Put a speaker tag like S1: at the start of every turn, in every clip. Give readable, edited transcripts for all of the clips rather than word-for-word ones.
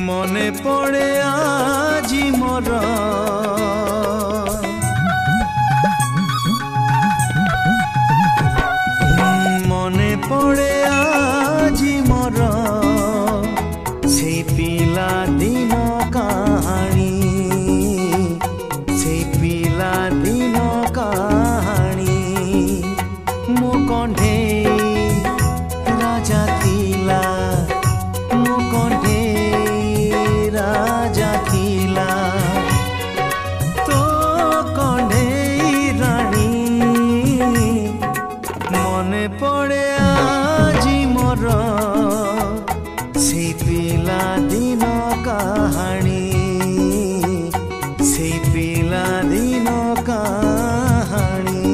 S1: মনে পড়ে আজি মোর মনে পড়ে আজি মোর সেই পিলা দিন কাহানি সেই পিলা দিন কাহানি মো কণ্ঠে রাজা থিলা মো কণ্ঠে রাজা থিলা তো কণ্ঠে রানী মনে পড়ে আজি মোর সেই পিলা দিন কাহানি সেই পিলা দিন কাহানি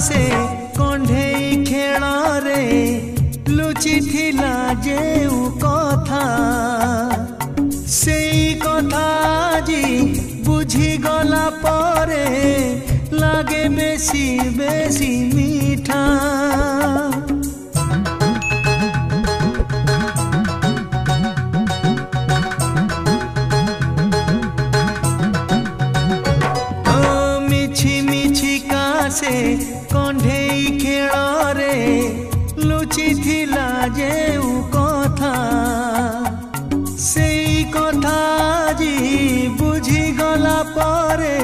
S1: से कंढेई खेल रे लुचि थिला जेउ कथा सेई कथा जी बुझी गला परे लागे बेसी बेसी मीठा से कंढेई खेल रे लुचि थिला जेउ कथा सेई कथा जी बुझी गला परे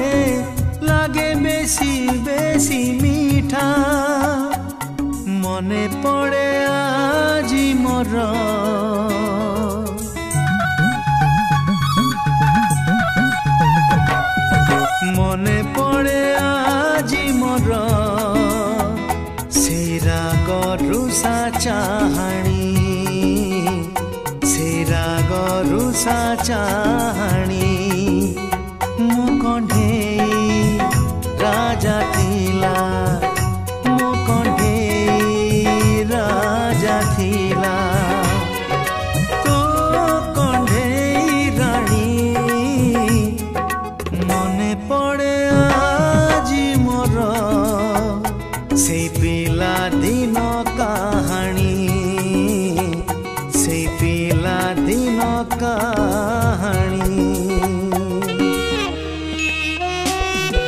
S1: लागे बेसी बेसी मीठा मने पड़े आजी मोर मने पड़े আজি मोर से राग रुषा चाहाणी से राग रुषा चाहाणी